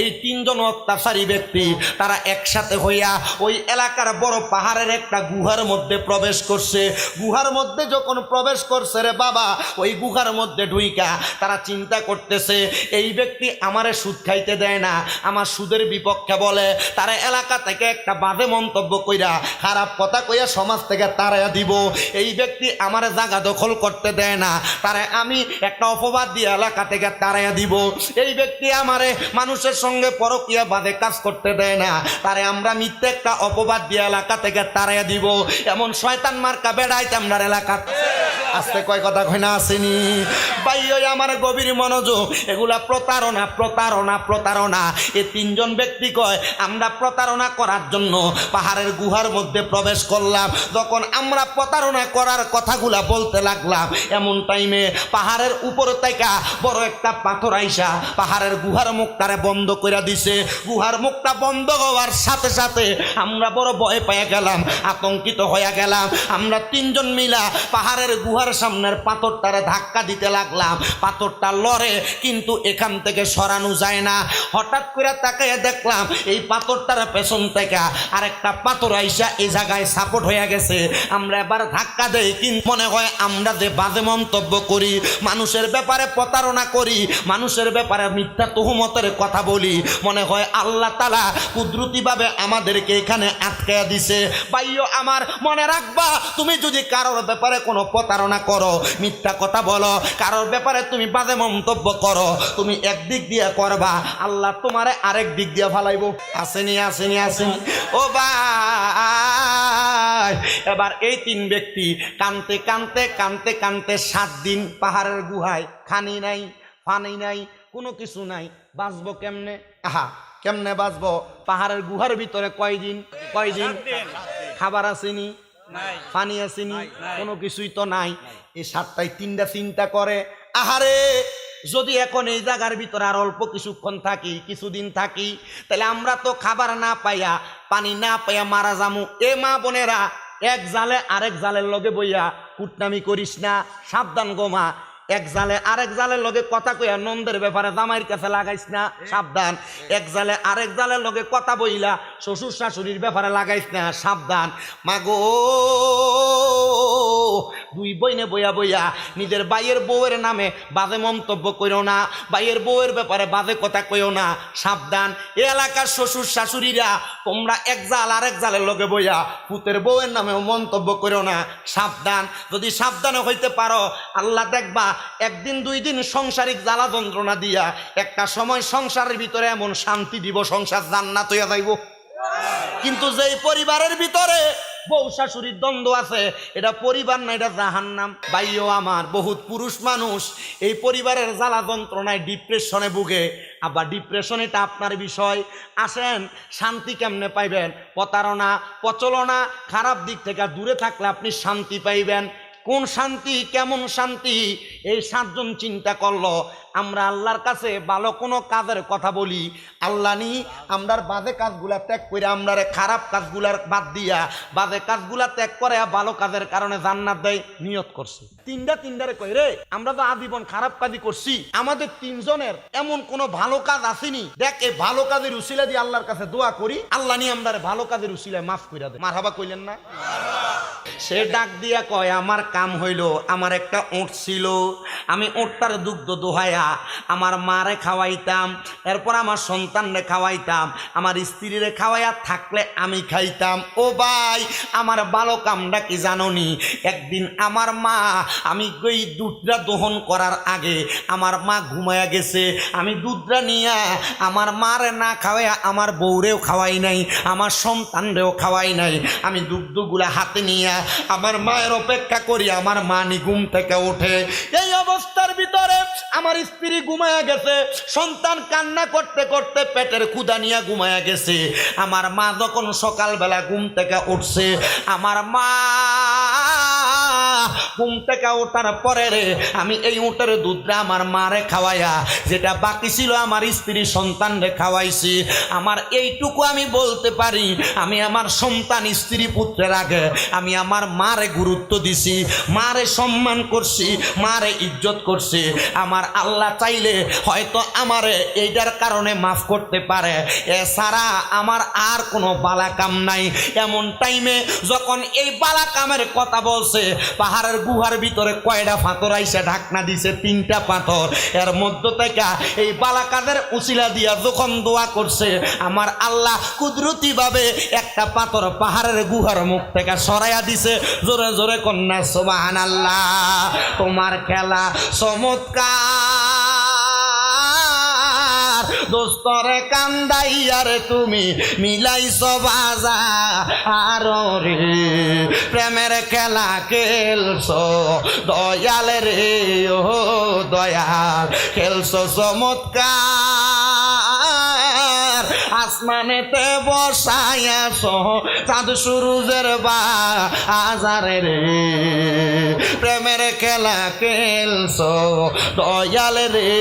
এই তিনজন অত্যাচারী ব্যক্তি তারা একসাথে হইয়া ওই এলাকার বড় পাহাড়ের একটা গুহার মধ্যে প্রবেশ করছে। গুহার মধ্যে যখন প্রবেশ করছে রে বাবা, ওই গুহার মধ্যে ঢুইকা তারা চিন্তা করতেছে এই ব্যক্তি আমারে সুদ খাইতে দেয় না, আমার সুদের বিপক্ষে বলে, তারা এলাকা থেকে একটা বাজে মন্তব্য কইরা খারাপ কথা কইয়া সমাজ থেকে তাড়াইয়া দিব, এই ব্যক্তি আমারে জায়গা দখল করতে দেয় না, তারে আমি একটা অপবাদ দিয়ে এলাকা থেকে তাড়াইয়া দিব, এই ব্যক্তি আমারে মানুষের সঙ্গে পরকীয়া বাদে কাজ করতে দেয় না, তারে আমরা মিথ্যে একটা অপবাদ দিয়ে এলাকা থেকে তাড়াইয়া দিব। এমন শয়তান মার্কা বেড়াইতে আমরা এলাকা আস্তে কয় কথা কয় না আসেনি ভাই। ওই আমার গভীর মনোযোগ, এগুলা প্রতারণা প্রতারণা প্রতারণা। এই তিনজন ব্যক্তি কয় আমরা প্রতারণা করার জন্য পাহাড়ের গুহার মধ্যে প্রবেশ করলাম। যখন আমরা প্রতারণা করার কথাগুলা বলতে লাগলাম, এমন টাইমে পাহাড়ের উপর থেকে বড় একটা পাথর আইসা পাহাড়ের গুহার মুখটারে বন্ধ করে দিছে। গুহার মুখটা বন্ধ হওয়ার সাথে সাথে আমরা বড় ভয় পেয়ে গেলাম, আতঙ্কিত হয়ে গেলাম। আমরা তিনজন মিলা পাহাড়ের গুহার সামনের পাথরটারে ধাক্কা দিতে লাগলাম। পাথরটা লড়ে কিন্তু এখান থেকে সরানো যায় না। হঠাৎ করে তাকাইয়া দেখলাম এই পাথরটার পেছন থেকে আরেকটা পাথর আইসা এই জায়গায় সাপোর্ট হয়ে গেছে। আমরা এবার ধাক্কা দেই, কিন্তু মনে হয় আমরা যে বাজে মন্তব্য করি, মানুষের ব্যাপারে প্রতারণা করি, মানুষের ব্যাপারে মিথ্যা তহুমতের কথা বলি, মনে হয় আল্লাহ তাআলা কুদরতিভাবে আমাদেরকে এখানে আটকায়া দিছে। ভাইও আমার মনে রাখবা, তুমি যদি কারোর ব্যাপারে কোনো প্রতারণা করো, মিথ্যা কথা বলো, কারোর ব্যাপারে তুমি বাজে মন্তব্য করো, তুমি একদিক দিয়ে করবা, আল্লাহ তোমারে আরেক দিক দিয়ে ফালাইব। আসেনি আসেনি আসেনি ও ভাই। এবার এই তিন ব্যক্তি কানতে কানতে কানতে কানতে 7 দিন পাহাড়ের গুহায়, খানি নাই পানি নাই কোনো কিছু নাই, বাঁচবো কেমনে? আহা কেমনে বাঁচবো? পাহাড়ের গুহার ভিতরে কয়দিন খাবার আসেনি, পানি আসেনি, কোনো কিছুই তো নাই। এই 7টায় 3টা চিন্তা করে, আহারে যদি এখন এই জায়গার ভিতরে আর অল্প কিছুক্ষণ থাকি, কিছুদিন থাকি, তাহলে আমরা তো খাবার না পাইয়া পানি না পাইয়া মারা যামু। এ মা বোনেরা, এক জালে আরেক জালের লগে বইয়া কুটনামি করিস না, সাবধান গো মা। এক জালে আরেক জালের লগে কথা কইয়া নন্দের ব্যাপারে জামাইয়ের কাছে লাগাইস না, সাবধান। এক জালে আরেক জালের লগে কথা বইলা শ্বশুর শাশুড়ির ব্যাপারে লাগাইস না, সাবধান। মাগো দুই বইনে বইয়া বইয়া নিজের বাইয়ের বউয়ের নামে বাজে মন্তব্য কইও না, বাইয়ের বউয়ের ব্যাপারে বাজে কথা কইও না, সাবধান। এ এলাকার শ্বশুর শাশুড়িরা তোমরা এক জাল আরেক জালের লগে বইয়া পুতের বউয়ের নামেও মন্তব্য কইও না, সাবধান। যদি সাবধানে হইতে পারো, আল্লাহ দেখবা একদিন 2 দিন সংসারিক জ্বালা যন্ত্রণা দিয়া একটা সময় সংসারের ভিতরে এমন শান্তি দিব, সংসার জান্নাত হইয়া যাইব। কিন্তু যেই পরিবারের ভিতরে বউ শাশুড়ির দ্বন্দ্ব আছে, এটা পরিবার না, এটা জাহান্নাম। ভাইও আমার, বহুত পুরুষ মানুষ এই পরিবারের জ্বালা যন্ত্রণায় ডিপ্রেশনে ভুগে। আবার ডিপ্রেশন এটা আপনার বিষয়। আসেন, শান্তি কেমনে পাইবেন? প্রতারণা প্রচলনা খারাপ দিক থেকে দূরে থাকলে আপনি শান্তি পাইবেন। কোন শান্তি, কেমন শান্তি? এই 7 জন চিন্তা করলো, আমরা আল্লাহর কাছে ভালো কোনো কাজের কথা বলি, আল্লাহ নি আমরার বাজে কাজগুলা ত্যাগ করে, আমরারে খারাপ কাজগুলার বাদ দিয়া বাজে কাজগুলা ত্যাগ করে ভালো কাজের কারণে জান্নাত দেয়, নিয়ত করছে। তিনটারে কই রে, আমরা তো আজীবন খারাপ কাজই করছি, আমাদের 3 জনের এমন কোনো ভালো কাজ আসেনি, দেখ এই ভালো কাজের উসিলা দিয়ে আল্লাহর কাছে দোয়া করি, আল্লাহ নি আমরারে ভালো কাজের উসিলায় মাফ কইরা দেয়। মারহাবা কইলেন না? সে ডাক দিয়া কয়, আমার কাম হইল, আমার একটা ওঁট ছিল, আমি ওঁটটার দুগ্ধ দোহায়া আমার মারে খাওয়াইতাম, এরপর আমার সন্তানরে খাওয়াইতাম, আমার স্ত্রীরে খাওয়াইয়া থাকলে আমি খাইতাম। ও ভাই, আমার ভালো কামটা কি জানোনি? একদিন আমার মা, আমি ওই দুধটা দহন করার আগে আমার মা ঘুমায়া গেছে, আমি দুধটা নিয়ে আমার মারে না খাওয়াইয়া আমার বউরেও খাওয়াই নাই, আমার সন্তানরেও খাওয়াই নাই, আমি দুগ্ধগুলা হাতে নিয়ে আমার মায়ের অপেক্ষা করি, আমার মা নি ঘুম থেকে ওঠে। এই অবস্থার ভিতরে আমার স্ত্রী ঘুমায়া গেছে, সন্তান কান্না করতে করতে পেটের ক্ষুধা নিয়ে ঘুমায়া গেছে। আমার মা যখন সকালবেলা ঘুম থেকে উঠছে, আমার মা ঘুম থেকে ওঠার পরে রে আমি এই উটের দুধটা আমার মারে খাওয়াইয়া, যেটা বাকি ছিল আমার স্ত্রী সন্তানরে খাওয়াইছি। আমার এইটুকু আমি বলতে পারি, আমি আমার সন্তান স্ত্রী পুত্রের আগে আমি আমার মারে গুরুত্ব দিছি, মারে সম্মান করছি, মারে ইজ্জত করছি। আমার আল্লাহ চাইলে হয়তো আমারে এইটার কারণে মাফ করতে পারে, এছাড়া আমার আর কোনো বালা কাম নাই। এমন টাইমে যখন এই বালা কামের কথা বলছে, পাহাড়ের গুহার ভিতরে কয়টা পাথর আইসা ঢাকনা দিছে, 3টা পাথর। এর মধ্য থেকে এই বালাকাদের উসিলা দিয়া যখন দোয়া করছে, আমার আল্লাহ কুদরতি ভাবে একটা পাথর পাহাড়ের গুহার মুখ থেকে সরাইয়া দিছে। জোরে জোরে কন্যা সুবহানাল্লাহ। তোমার খেলা চমৎকার, দোস্তরে কান্দাইয়ারে তুমি মিলাইছ বাজার রে, প্রেমের খেলা খেলছো দয়াল রে, ও দয়াল খেলছো চমৎকার। আসমানেতে বসাইয়াছ চাঁদ সূরুজের বাজারে রে, প্রেমের খেলা খেলছো দয়াল রে,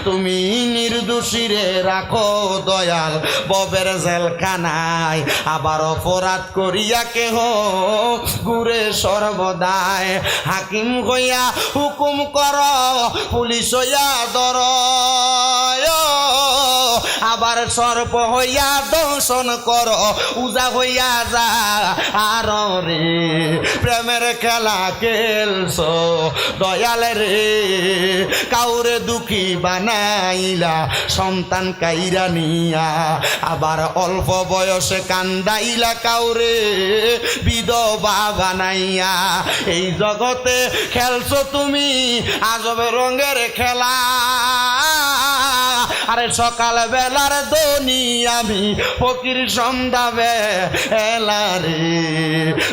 তুমি নির্দোষীরে রাখো দয়াল ববের জেলখানায়। আবার অপরাধ করিয়া কেহ ঘুরে সর্বদায়, হাকিম হইয়া হুকুম কর, পুলিশ হইয়া ধর, আবার সর্প হইয়া দর্শন কর, উজা হইয়া যা আর রে, প্রেমের খেলা খেলছো দয়াল রে, কাউরে দুঃখী বানাইলা সন্তান কাইরা নিয়া, আবার অল্প বয়সে কান্দাইলা কাউরে বিধবা বানাইয়া। এই জগতে খেলছো তুমি আজব রঙের খেলা, আরে সকাল বেলার ধনী আমি ফকির সন্ধ্যা বেলা রে,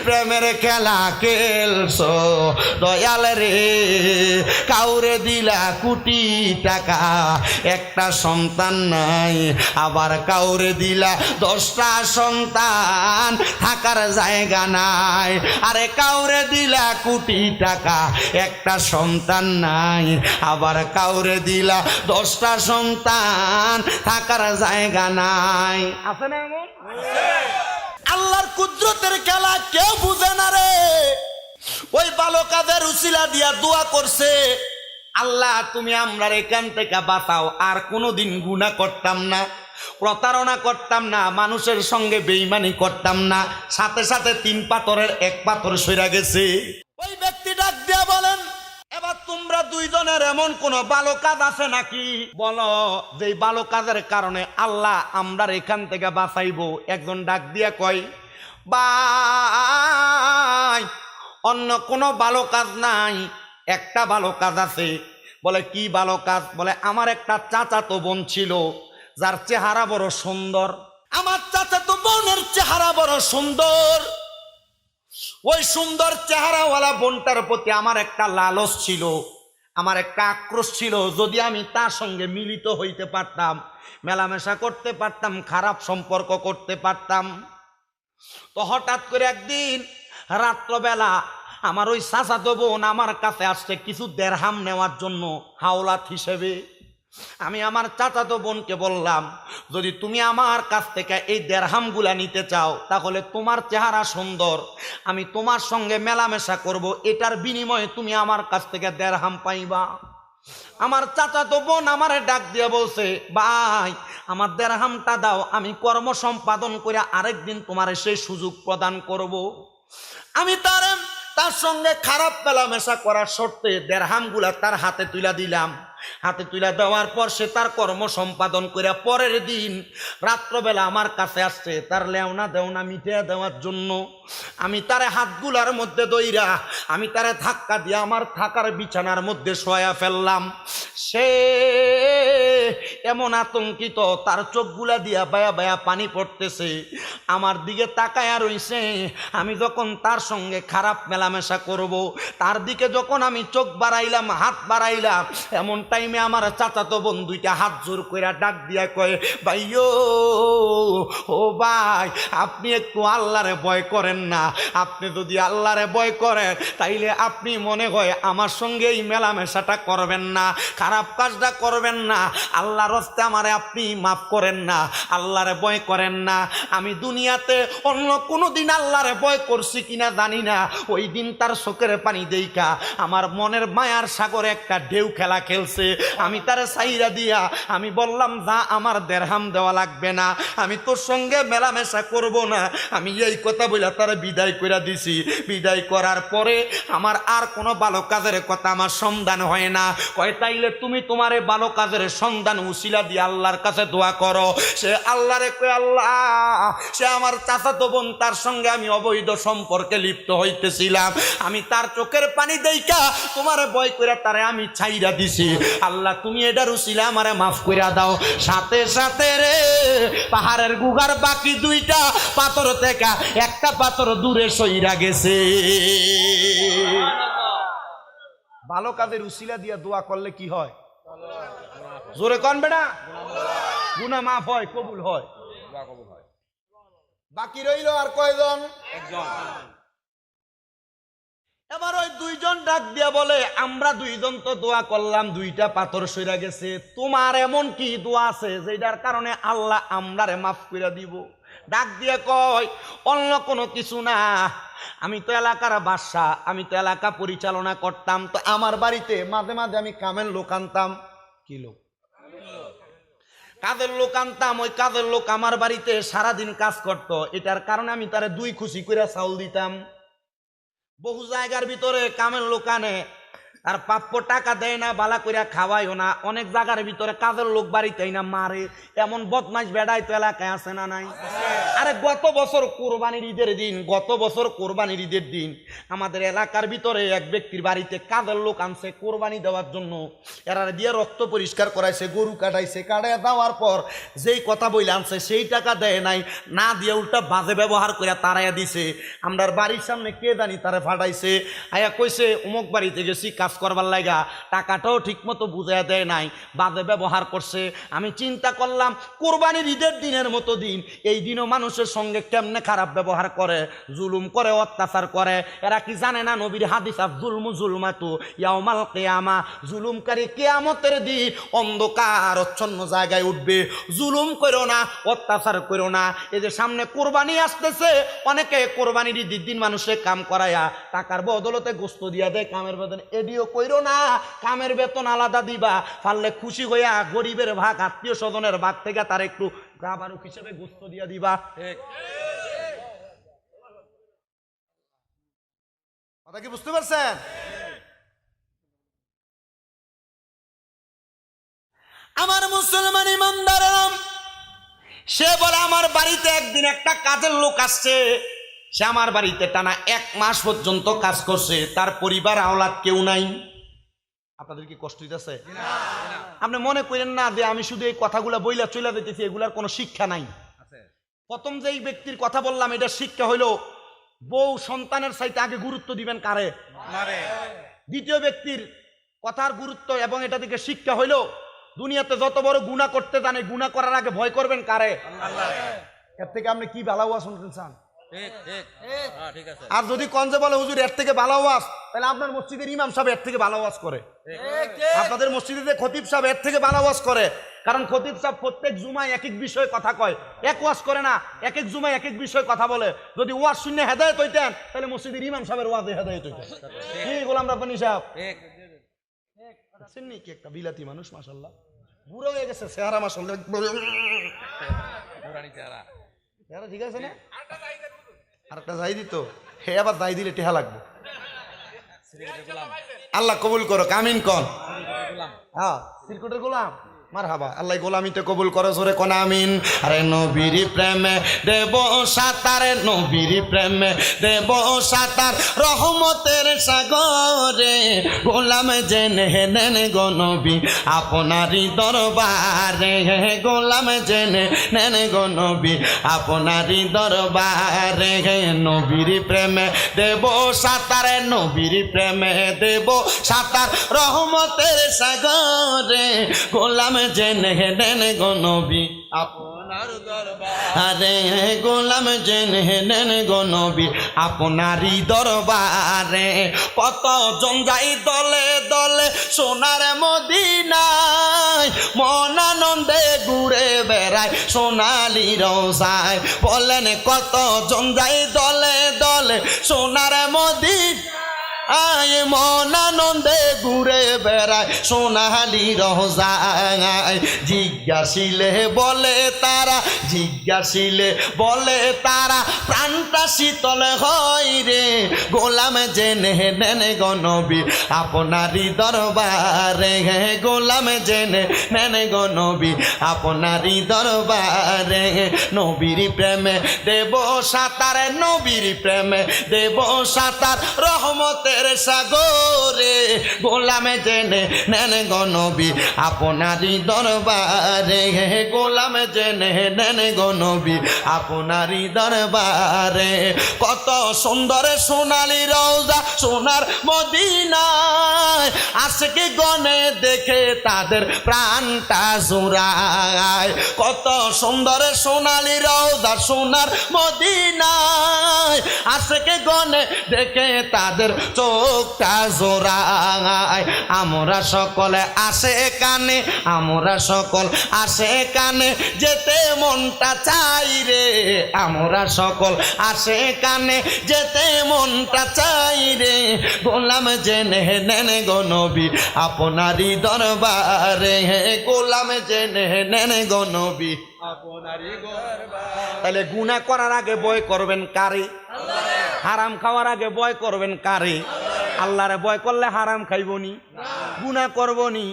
প্রেমের খেলা খেলছো দয়াল রে, কাউরে দিলা কোটি টাকা একটা সন্তান নাই, আবার কাউরে দিলা 10টা সন্তান থাকার জায়গা নাই, আরে কাউরে দিলা কোটি টাকা একটা সন্তান নাই, আবার কাউরে দিলা 10টা সন্তান থাকার জায়গা নাই। আছে না এমন? আল্লাহর কুদরতের খেলা কেউ বুঝে না রে। ওই বালকাদের উসিলা দিয়া দোয়া করছে, আল্লাহ তুমি আমরা এখান থেকে বাঁচাও, আর কোনোদিন গুনাহ করতাম না, প্রতারণা করতাম না, মানুষের সঙ্গে বেঈমানি করতাম না। সাথে সাথে 3 পাথরের 1 পাথর সইরা গেছে। ওই ব্যক্তি ডাক দিয়া বলেন, এবার তোমরা দুইজনের এমন কোন ভালো কাজ আছে নাকি? বলো যে ভালো কাজের কারণে আল্লাহ আমরা এখান থেকে বাঁচাইবো। একজন ডাক দিয়া কয়, ভাই অন্য কোনো ভালো কাজ নাই, একটা ভালো কাজ আছে। বলে কি ভালো কাজ? বলে আমার একটা চাচাতো বোন ছিল যার চেহারা বড় সুন্দর, আমার চাচাতো বোনের চেহারা বড় সুন্দর, ওই সুন্দর চেহারাওয়ালা বোনটার প্রতি আমার একটা লালস ছিল, আমার একটা আক্রোশ ছিল। যদি আমি তার সঙ্গে মিলিত হইতে পারতাম, মেলামেশা করতে পারতাম, খারাপ সম্পর্ক করতে পারতাম। তো হঠাৎ করে একদিন রাত্রবেলা আমার ওই চাচাতো বোন আমার কাছে আসছে কিছু দেরহাম নেওয়ার জন্য হাওলাত হিসেবে। আমি আমার চাচাতো বোনকে বললাম, যদি তুমি আমার কাছ থেকে এই দেরহামগুলা নিতে চাও, তাহলে তোমার চেহারা সুন্দর, আমি তোমার সঙ্গে মেলামেশা করব, এটার বিনিময়ে তুমি আমার কাছ থেকে দেরহাম পাইবা। আমার চাচাতো বোন আমারে ডাক দিয়ে বলছে, ভাই আমার দেরহামটা দাও, আমি কর্ম সম্পাদন করে আরেকদিন তোমার সেই সুযোগ প্রদান করব। আমি তার সঙ্গে খারাপ মেলামেশা করার শর্তে দেরহামগুলা তার হাতে তুলে দিলাম। হাতে তুলে দেওয়ার পর সে তার কর্ম সম্পাদন করে পরের দিন রাত্রবেলা আমার কাছে আসছে তার লেওনা দেওনা মিটিয়ে দেওয়ার জন্য। আমি তারে হাতগুলার মধ্যে দইরা আমি তারে ধাক্কা দিয়ে আমার থাকার বিছানার মধ্যে শোয়া ফেললাম। সে এমন আতঙ্কিত, তার চোখগুলা দিয়া বায়া বায়া পানি পড়তেছে, আমার দিকে তাকায়া রইছে। আমি যখন তার সঙ্গে খারাপ মেলামেশা করব, তার দিকে যখন আমি চোখ বাড়াইলাম, হাত বাড়াইলাম, এমন টাইমে আমার চাচাতো বোন দুইটা হাত জোর কইরা ডাক দিয়া কয়, ভাইও ও ভাই, আপনি একটু আল্লাহরে ভয় করেন না। আপনি যদি আল্লাহরে ভয় করেন তাইলে আপনি মনে হয় আমার সঙ্গে এই মেলামেশাটা করবেন না, খারাপ কাজটা করবেন না। আল্লাহর রাস্তায় আমারে আপনি মাফ করেন না, আল্লাহরে ভয় করেন না। আমি দুনিয়াতে অন্য কোনো দিন আল্লাহরে ভয় করছি কিনা জানি না, ওই দিন তার চোখের পানি দেইকা আমার মনের মায়ার সাগরে একটা ঢেউ খেলা খেলছে। আমি তারে সাইরা দিয়া আমি বললাম, যা, আমার দেড়হাম দেওয়া লাগবে না, আমি তোর সঙ্গে মেলামেশা করব না। আমি এই কথা বলে তারে বিদায় করে দিছি। বিদায় করার পরে আমার আর কোনো ভালো কাজের কথা আমার সন্ধান হয় না। কয়, তাইলে তুমি তোমার এই ভালো কাজের সন্ধান উসিলা দিয়ে আল্লাহর কাছে দোয়া করো। সে আল্লাহরে কয়, আল্লাহ, সে আমার চাচাতো বোন, তার সঙ্গে আমি অবৈধ সম্পর্কে লিপ্ত হইতেছিলাম, আমি তার চোখের পানি দেইকা তোমারে ভয় কইরা তারে আমি ছাইরা দিছি। আল্লাহ, তুমি এটার উসিলা আমারে মাফ কইরা দাও। সাথে সাথে রে পাহাড়ের গুগার বাকি দুইটা পাথর থেকে একটা পাথর দূরে সইরা গেছে। ভালো কাজের উসিলা দিয়া দোয়া করলে কি হয়? জোরে কন বেটা, গুনাহ মাফ হয়, কবুল হয়। বাকি রইল আর কয়জন? একজন। এবার ওই দুইজন ডাক দিয়া বলে, আমরা দুইজন তো দোয়া করলাম, দুইটা পাথর সইরা গেছে, তোমার এমন কি দোয়া আছে যেটার কারণে আল্লাহ আমরারে মাফ কইরা দিব? ডাক দিয়া কয়, অন্য কোনো কিছু না, আমি তো এলাকার বাদশা, আমি তো এলাকা পরিচালনা করতাম, তো আমার বাড়িতে মাঝে মাঝে আমি কামের লোক আনতাম। কি লোক? কাজের লোক আনতাম। ওই কাজের লোক আমার বাড়িতে সারাদিন কাজ করত, এটার কারণে আমি তারে 2 খুশি করে চাউল দিতাম। বহু জায়গার ভিতরে কামের লোক আনে, আর প্রাপ্য টাকা দেয় না, বালা কইরা খাওয়াইও না। অনেক জায়গার ভিতরে কাজের লোক বাড়িতেই না মারে, এমন বদমাইশ বেড়াই তো এলাকায় আছে না নাই? আরে গত বছর কোরবানির ঈদের দিন আমাদের এলাকার ভিতরে এক ব্যক্তির বাড়িতে কাজের লোক আনছে কোরবানি দেওয়ার জন্য। এরা দিয়ে রক্ত পরিষ্কার করাইছে, গরু কাটাইছে, কাটাইয়া দেওয়ার পর যেই কথা বইলে আনছে সেই টাকা দেয় নাই, না দিয়ে উল্টা বাজে ব্যবহার করে তারাইয়া দিছে। আমরার বাড়ির সামনে কে জানি তারে ফাটাইছে, আয়া কইছে অমুক বাড়িতে গেছি কাজ করবার লাগা, টাকাটাও ঠিক মতো বুঝাইয়া দেয় নাই, বাজে ব্যবহার করছে। আমি চিন্তা করলাম, কোরবানির ঈদের দিনের মতো দিন, এই দিনও মানুষের সঙ্গে কেমনে খারাপ ব্যবহার করে, জুলুম করে, অত্যাচার করে। এরা কি জানে না নবীর হাদিস, জুলমু জুলমাতু ইয়াউমাল কিয়ামা, জুলুমকারী কিয়ামতের দিন অন্ধকার অচ্ছন্ন জায়গায় উঠবে। জুলুম করো না, অত্যাচার করো না। এই যে সামনে কোরবানি আসতেছে, অনেকে কোরবানির ঈদের দিন মানুষের কাম করায়া টাকার বদলতে গোস্ত দিয়া দেয়, কামের বেতন এডিও কইরো না, কামের বেতন আলাদা দিবা। পারলে খুশি হইয়া গরিবের ভাগ, আত্মীয় স্বজনের ভাগ থেকে তার একটু গাবারুক হিসেবে গোস্ত দিয়া দিবা। কথা কি বুঝতে পারছেন? আমার মুসলমান ইমানদারেরা, সে বলে আমার বাড়িতে একদিন একটা কাজের লোক আসছে, সে আমার বাড়িতে টানা 1 মাস পর্যন্ত কাজ করছে, তার পরিবার আওলাদ কেউ নাই। আপনাদের কি কষ্ট হইতেছে? আপনি মনে করেন না যে আমি শুধু এই কথাগুলা বইলা চলে দিতেছি, এগুলার কোনো শিক্ষা নাই। প্রথম যে ব্যক্তির কথা বললাম, এটা শিক্ষা হইলো বউ সন্তানের চাইতে আগে গুরুত্ব দিবেন কারে? দ্বিতীয় ব্যক্তির কথার গুরুত্ব এবং এটা থেকে শিক্ষা হইলো দুনিয়াতে যত বড় গুনাহ করতে জানে, গুনাহ করার আগে ভয় করবেন কারে? এর থেকে আপনি কি ভালো ওয়াজ শুনতে চান? আর যদি কন যে বলে হুজুর এর থেকে ভালো ওয়াজ, তাহলে আপনার মসজিদের ইমাম সাহেব এর থেকে ভালো ওয়াজ করে, আপনাদের মসজিদে যে খতিব সাহেব এর থেকে ভালো ওয়াজ করে। কারণ খতিব সাহেব প্রত্যেক জুমায় এক এক বিষয়ে কথা কয়, এক ওয়াজ করে না, এক এক জুমায় এক এক বিষয়ে কথা বলে। যদি ওয়াজ শুনে হেদায়েত হইতেন তাহলে মসজিদের ইমাম সাহেবের ওয়াজে হেদায়েত হইতেন। কি গোলাম রাব্বানী সাহেব চিন্নি কি একটা বিলাতি মানুষ, মাশাআল্লাহ, বুড়ো হয়ে গেছে, চেহারা মাশাআল্লাহ ঠিক আছে না? আরেকটা যাই দিত, হে আবার যাই দিলে টেহা লাগবে। আল্লাহ কবুল করো, আমিন কন। হ্যাঁ, সিরকুটের গোলাম মারহাবা আল্লাহ গোলামিতে কবুল করে জোরে কোন আমিন। আরে নবীর প্রেমে দেব সাঁতার, নবীর প্রেমে দেব সাঁতার, রহমতের সাগরে গোলাম জেনে নেন গো নবী আপনারই দরবারে, গোলাম জেনে নেন গো নবী আপনারই দরবারে। নবীর প্রেমে দেব সাঁতার, নবীর প্রেমে দেব সাঁতার, রহমতের সাগরে গোলাম জেনে নেন গো নবী আপনার দরবারে, গোলাম জেনে নেন গো নবী আপনারই দরবারে। কত জন যাই দলে দলে সোনার মদিনায়, মন আনন্দে ঘুরে বেড়ায় সোনালি রোজায়। বলেন কত জন যাই দলে দলে সোনার মদিনায়, আয় মন আনন্দে ঘুরে বেড়ায় সোনালি রোজায়। জিজ্ঞাসিলে বলে তারা, জিজ্ঞাসিলে বলে তারা, প্রাণটা শীতল হয় রে গোলাম জেনে নেন গো নবী আপনারই দরবারে, গোলাম জেনে নেন গো নবী আপনারই দরবারে। নবীর প্রেমে দেব সাঁতার, নবীর প্রেমে দেব সাঁতার, রহমতের সাগরে গোলাম জেনে নেন গো নবী আপনারই দরবারে, গোলাম জেনে নেন গো নবী আপনারই দরবারে। কত সুন্দর সোনালি রওজা সোনার মদিনায়, আশিক গনে দেখে তাদের প্রাণটা জোড়ায়। কত সুন্দর সোনালি রওজা সোনার মদিনায়, আশিক গনে দেখে তাদের চোখটা জোড়ায়। আমরা সকলে আসে কানে, আমরা সকল আসে কানে, যেতে মনটা চাই রে আমরা সকল আসে কানে, যেতে মনটা চাই রে গোলাম জেনে নেন গো নবী আপনারই দরবারে, গোলাম জেনে নেন গো নবী আপনারই দরবারে। তাহলে গুনাহ করার আগে ভয় করবেন কারে? হারাম খাওয়ার আগে ভয় করবেন কারে? আল্লাহরে ভয় করলে হারাম খাইবনি, গুনাহ করবনি,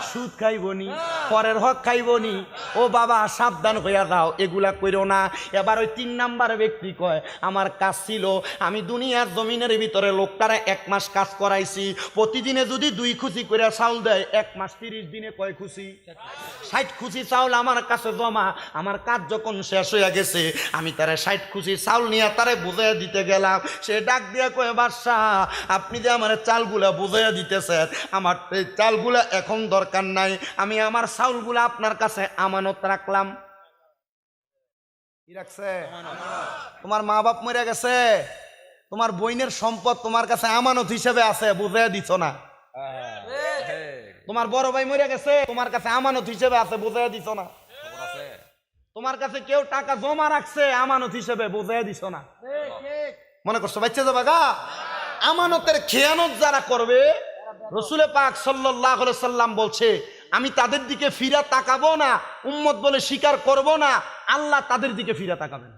সুদ খাইবনি, পরের হক খাইবনি। ও বাবা সাবধান হইয়া যাও, এগুলা কইরো না। এবার ওই 3 নাম্বার ব্যক্তি কয় আমার কাজ ছিল, আমি দুনিয়ার জমিনের ভিতরে লোকটারে 1 মাস কাজ করাইছি, প্রতিদিনে যদি 2 খুশি করে চাউল দেয়, 1 মাস 30 দিনে কয় খুশি? 60 খুশি চাউল আমার কাছে জমা। আমার কাজ যখন শেষ হইয়া গেছে, আমি তারে 60 খুশি চাউল নিয়ে তারে বুঝাইয়া দিতে গেলাম। সে ডাক দিয়া কয় বাদশা আপনি যে আমার চালগুলা বুঝাইয়া দিতেছেন, আমার এই চালগুলা এখন দরকার নাই, আমি আমার চাউলগুলা আপনার কাছে আমানত রাখলাম। কি রাখছে? তোমার মা বাপ মরে গেছে, তোমার বইনের সম্পদ তোমার কাছে আমানত হিসেবে আছে, বুঝাইয়া দিছ না। তোমার বড় ভাই মরে গেছে, তোমার কাছে আমানত হিসেবে আছে, বুঝাইয়া দিছ না। তোমার কাছে কেউ টাকা জমা রাখছে আমানত হিসেবে, বুঝাইয়া দিছ না। মনে করছো বাচ্চা যাবা গা? আমানতের খেয়ানত যারা করবে, রসুল পাক সাল্লাল্লাহু আলাইহি সাল্লাম বলছে আমি তাদের দিকে ফিরা তাকাবো না, উম্মত বলে স্বীকার করব না, আল্লাহ তাদের দিকে ফিরা তাকাবেন।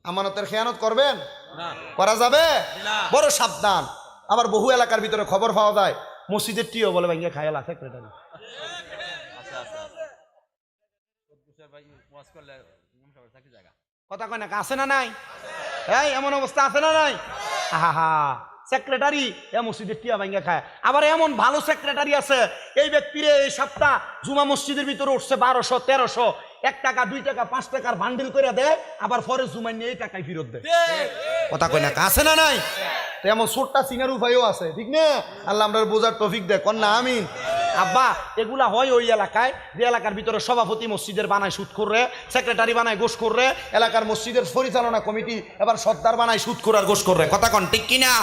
আমানতের খেয়ানত করবেন না, করা যাবে না, বড় সাবধান। আবার বহু এলাকার ভিতরে খবর পাওয়া যায় মসজিদের টিও বলে ভাঙ্গিয়া খায়ালা সেক্রেটারি। কথা কয় না, আছে না নাই? এই এমন অবস্থা আছে না নাই? আহা সেক্রেটারি এ মসজিদের টিয়া ভাঙ্গা খায়। আবার এমন ভালো সেক্রেটারি আছে, এই ব্যক্তির এই সপ্তাহ জুমা মসজিদের ভিতরে উঠছে 1200 1300, 1 টাকা 2 টাকা 5 টাকার বান্ডিল করে দেয়, আবার পরে জুমাই নিয়ে এই টাকায় ফেরত দেয়। কথা কয় না, আছে না নাই? এমন ছোট্টা সিনার উপায়ও আছে, ঠিক না? আল্লাহ আমরা বোঝার তৌফিক দেয়, কন্যা আমিন। আব্বা এগুলা হয় ওই এলাকায়, যে এলাকার ভিতরে সভাপতি মসজিদের বানায় সুদ করে, সেক্রেটারি বানায় গোশ করে, এলাকার মসজিদের পরিচালনা কমিটি এবার সর্দার বানায় সুদ করে আর গোশ করে। কথা কন ঠিক কিনা?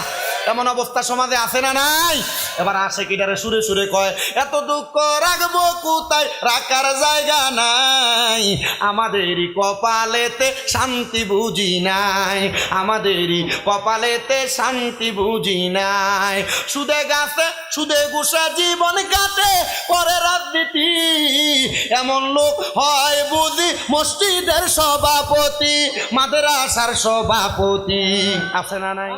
এমন অবস্থা সমাজে আছে না নাই? এবার আসে কিটারে সুরে সুরে কয় এত দুঃখ রাখবো কোথায়, রাখার জায়গা নাই, আমাদেরই কপালেতে শান্তি বুঝি নাই, আমাদেরই কপালেতে শান্তি বুঝি নাই, সুদে গাছে সুদে গুসা জীবন কাটে পরে রাজনীতি, এমন লোক হয় বুঝি মসজিদের সভাপতি, মাদ্রাসার সভাপতি। আছে না নাই?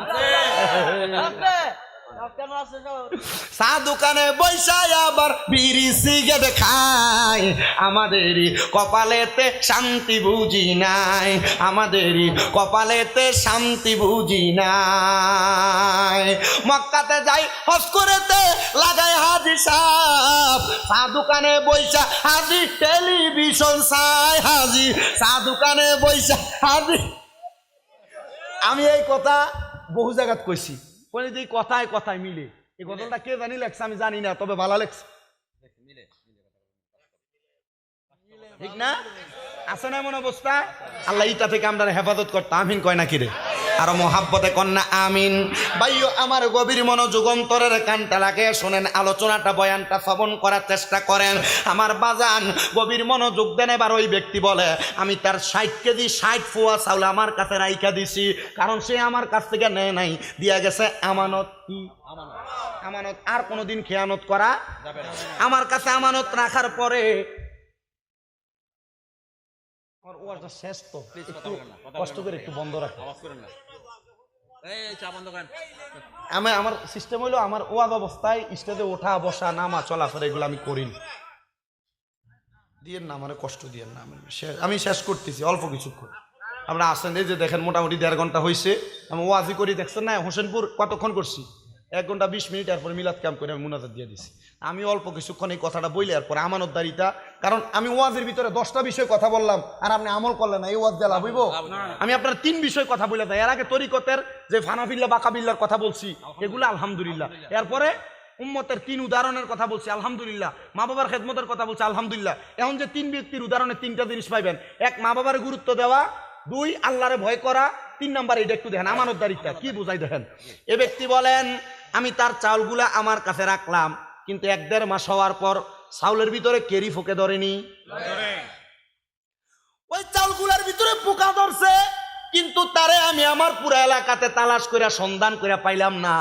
চা দোকানে বৈশায় আবার বিড়ি সিগারেট খায়, আমাদেরই কপালেতে শান্তি বুঝি নাই, আমাদেরই কপালেতে শান্তি বুঝি নাই। মক্কাতে যাই হজ করেতে লাগাই হাজি সাহেব, চা দোকানে বৈশা হাজি টেলিভিশন চাই, হাজি চা দোকানে বৈশা হাজি। আমি এই কথা বহু জায়গাত কইছি, বলে যে কথায় কথায় মিলে। এই কথাটা কে জানি লেখছে আমি জানি না, তবে ভালো লেখছে, ঠিক না? আছে না এমন অবস্থা? আল্লাহ ইটা থেকে আমরা হেফাজত করতে আমিন কয় না কিরে? আরো মহাব্বতে কন্যা আমিন। ভাইও আমার গভীর মনোযোগ অন্তরের কানটা লাগে শোনেন, আলোচনাটা বয়ানটা শ্রবণ করার চেষ্টা করেন। আমার বাজান গভীর মনোযোগ দেন। এবার ওই ব্যক্তি বলে আমি তার 60 কেজি 60 পোয়া চাউল আমার কাছে রাইখা দিছি, কারণ সে আমার কাছ থেকে নেয় নাই, দিয়া গেছে আমানত। কি আমানত? আর কোনোদিন খেয়ানত করা যাবে না। আমার কাছে আমানত রাখার পরে আমার ওয়াজটা শেষ, তো একটু কষ্ট করে একটু বন্ধ রাখো, আমি আমার সিস্টেম হইলো আমার ওয়াজ অবস্থায় স্টেজে ওঠা বসা নামা চলাফেরা এগুলো আমি করি না। দিয়েন না, আমার কষ্ট দিয়েন না, আমি শেষ করতেছি অল্প কিছুক্ষণ। আমরা আসেন, এই যে দেখেন মোটামুটি 1.5 ঘন্টা হয়েছে আমি ওয়াজি করি, দেখছেন না? হোসেনপুর কতক্ষণ করছি? 1 ঘন্টা 20 মিনিট। এরপরে মিলাদ ক্যাম্প করে আমি মুনাজাত দিয়ে দিছি। আমি অল্প কিছুক্ষণ এই কথাটা বইলে এরপরে আমানতদারিতা, কারণ আমি ওয়াজের ভিতরে 10টা বিষয় কথা বললাম আর আপনি আমল করলেন না, এই ওয়াজ দিয়ে লাভ হইব? আমি আপনার 3 বিষয় কথা বলে যাই। এর আগে তরিকতের যে ফানাফিল্লা বাকাবিল্লার কথা বলছি, এগুলো আলহামদুলিল্লাহ। এরপরে উম্মতের 3 উদাহরণের কথা বলছি, আলহামদুলিল্লাহ। মা বাবার খেদমতের কথা বলছি, আলহামদুলিল্লাহ। এখন যে 3 ব্যক্তির উদাহরণে 3টা জিনিস পাইবেন: 1 মা বাবার গুরুত্ব দেওয়া, 2 আল্লাহরে ভয় করা, 3 নাম্বার এটা একটু দেখেন আমানতদারিতা কি বুঝাই দেখেন। এ ব্যক্তি বলেন আমি তার চাউলগুলা আমার কাছে রাখলাম, কিন্তু 1-1.5 মাস হওয়ার পর চাউলের ভিতরে কেরি ফোকে ধরেনি, ওই চাউলগুলার ভিতরে পোকা ধরছে, কিন্তু তারে আমি আমার পুরো এলাকাতে তালাশ করে সন্ধান করে পাইলাম না।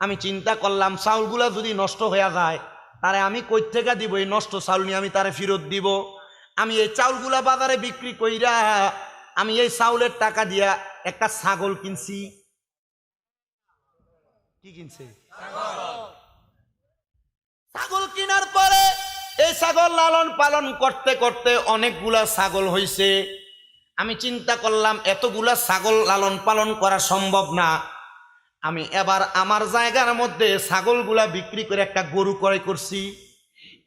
আমি চিন্তা করলাম চাউলগুলা যদি নষ্ট হয়ে যায় তারে আমি কই থেকে দিব? এই নষ্ট চাউল নিয়ে আমি তারে ফেরত দিব। আমি এই চাউলগুলা বাজারে বিক্রি কইরা আমি এই চাউলের টাকা দিয়া একটা ছাগল কিনছি। কি কিনছে? ছাগল কেনার পরে এই ছাগল লালন পালন করতে করতে অনেকগুলা ছাগল হইছে। আমি চিন্তা করলাম এতগুলা ছাগল লালন পালন করা সম্ভব না। আমি এবার আমার জায়গার মধ্যে ছাগলগুলা বিক্রি করে একটা গরু ক্রয় করছি।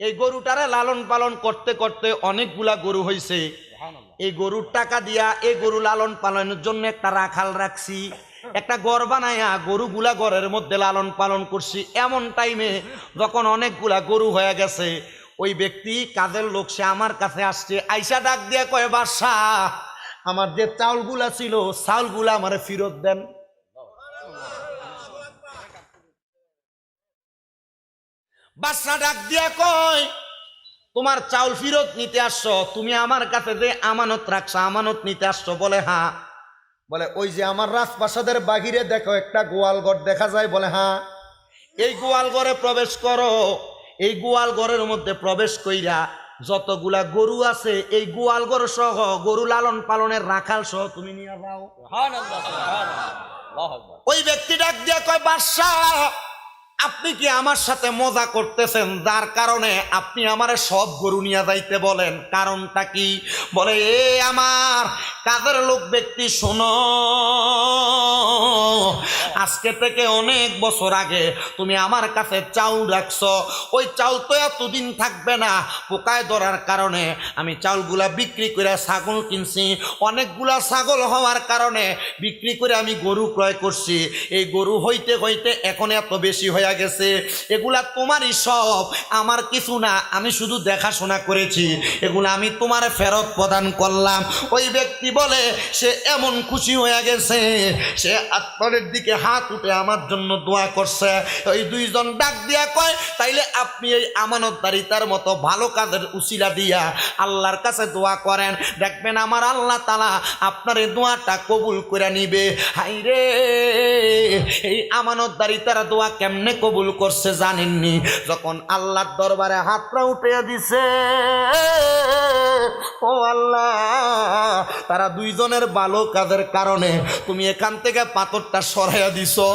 এই গরুটারে লালন পালন করতে করতে অনেকগুলা গরু হইছে। এই গরুর টাকা দিয়া এই গরু লালন পালনের জন্য একটা রাখাল রাখছি, একটা ঘর বানায়া গরুগুলা ঘরের মধ্যে লালন পালন করছি। এমন টাইমে যখন অনেকগুলা গরু হয়ে গেছে, ওই ব্যক্তি কাজের লোক সে আমার কাছে আসছে, আইসা ডাক দিয়া কয় বাদশাহ আমার যে চাউলগুলা ছিল চাউলগুলা আমারে ফেরত দেন। বাদশাহ ডাক দিয়া কয় তোমার চাউল ফেরত নিতে আসছো? তুমি আমার কাছে যে আমানত রাখছো আমানত নিতে আসছো? বলে হ্যাঁ। বলে ওই যে আমার রাজপ্রাসাদের বাহিরে দেখো একটা গোয়াল ঘর দেখা যায়? বলে হ্যাঁ। এই গোয়াল ঘরে প্রবেশ করো। এই গোয়াল ঘরের মধ্যে প্রবেশ কইরা যতগুলা গরু আছে এই গোয়াল ঘর সহ গরু লালন পালনের রাখাল সহ তুমি নিয়ে যাও। ওই ব্যক্তি ডাক দিয়া কয় বাদশাহ আপনি কি আমার সাথে মজা করতেছেন, যার কারণে আপনি আমারে সব গরু নিয়ে যাইতে বলেন? কারণটা কি? বলে এ আমার কাজের লোক ব্যক্তি শোনো, আজকে থেকে অনেক বছর আগে তুমি আমার কাছে চাউল রাখছো, ওই চাউল তো এতদিন থাকবে না, পোকায় ধরার কারণে আমি চাউলগুলা বিক্রি করে ছাগল কিনছি। অনেকগুলা ছাগল হওয়ার কারণে বিক্রি করে আমি গরু ক্রয় করছি। এই গরু হইতে হইতে এখন এত বেশি হয়ে গেছে, এগুলা তোমারই সব, আমার কিছু না, আমি শুধু দেখাশোনা করেছি, এগুলা আমি তোমার ফেরত প্রদান করলাম। ওই ব্যক্তি বলে সে এমন খুশি হয়ে গেছে, সে আত্মারের দিকে হাত উঠে আমার জন্য দোয়া করছে। ওই 2 জন ডাক দিয়া কয় তাইলে আপনি এই আমানতদারিতার মতো ভালো কাজের উসিলা দিয়া আল্লাহর কাছে দোয়া করেন, দেখবেন আমার আল্লাহ তাআলা আপনার এই দোয়াটা কবুল করে নিবে। হাইরে এই আমানতদারিতার দোয়া কেমনে কবুল করছে জানেননি? যখন আল্লাহর দরবারে হাতটা উঠে দিছে, ও আল্লাহ তারা দুইজনের ভালো কাজের কারণে তুমি এখান থেকে পাথরটা সরাইয়া দিছো,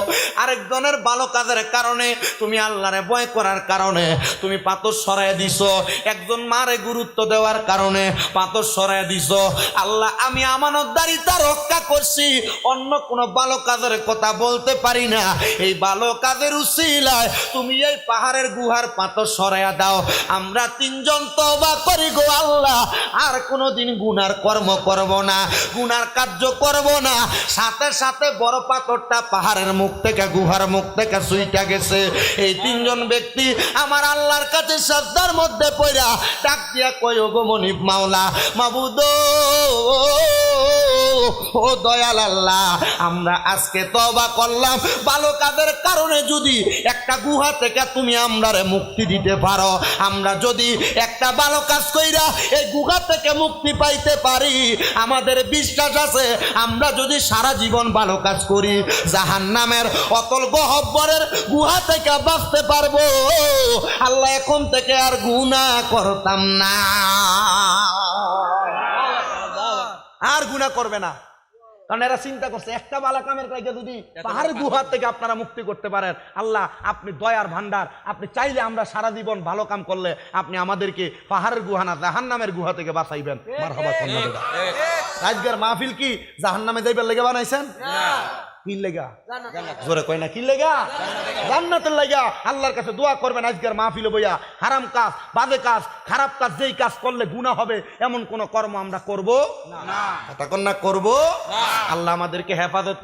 আরেকজনের ভালো কাজের কারণে তুমি আল্লাহরে ভয় করার কারণে তুমি পাথর সরাইয়া দিছো, একজন মারে গুরুত্ব দেওয়ার কারণে পাথর সরাইয়া দিছো। আল্লাহ আমি আমানতদারিতা রক্ষা করছি, অন্য কোনো ভালো কাজের কথা বলতে পারি না, এই ভালো কাজের উসিলায় তুমি এই পাহাড়ের গুহার পাথর সরাইয়া দাও। আমরা তিনজন তওবা করি গো আল্লাহ, আর কোনোদিন গুনার কর্ম করব না, গুনার কার্য করব না। সাথে সাথে বড় পাথরটা পাহাড়ের মুখ থেকে গুহার মুখ থেকে সুইটা গেছে। এই তিনজন ব্যক্তি আমার আল্লাহর কাছে শ্রদ্ধার মধ্যে পড়া ডাক দিয়া কই ওগো মনিব মাওলা, মাবুদ ও দয়াল আল্লাহ, আমরা আজকে তওবা করলাম, ভালো কাজের কারণে যদি একটা গুহা থেকে তুমি আমরারে মুক্তি দিতে পারো, আমরা যদি একটা ভালো কাজ কইরা এই গুহা থেকে মুক্তি পাইতে পারি, আমাদের বিশ্বাস আছে আমরা যদি সারা জীবন ভালো কাজ করি জাহান্নামের অতল গহ্বরের গুহা থেকে বাঁচতে পারবো। আল্লাহ এখন থেকে আর গুনাহ করতাম না, আর গুনাহ করবে না। কারণ এরা চিন্তা করছে একটা ভালো কামের কাজে যদি পাহাড়ের গুহা থেকে আপনারা মুক্তি করতে পারেন, আল্লাহ আপনি দয়ার ভান্ডার, আপনি চাইলে আমরা সারা জীবন ভালো কাম করলে আপনি আমাদেরকে পাহাড়ের গুহা না জাহান্নামের গুহা থেকে বাঁচাইবেন। মারহাবা। আজকের মাহফিল কি জাহান্নামে যাইবার লেগে বানাইছেন? কি লেগা? জোরে কয় না কি লেগা? জান্নাতের লেগা। আল্লাহর কাছে দোয়া করবেন আজকের মাহফিলে বইয়া হারাম কাজ, বাজে কাজ, খারাপ কাজ যেই কাজ করলে গুনাহ হবে এমন কোন কর্ম আমরা করব না। কথা কন না করব। আল্লাহ আমাদেরকে হেফাজত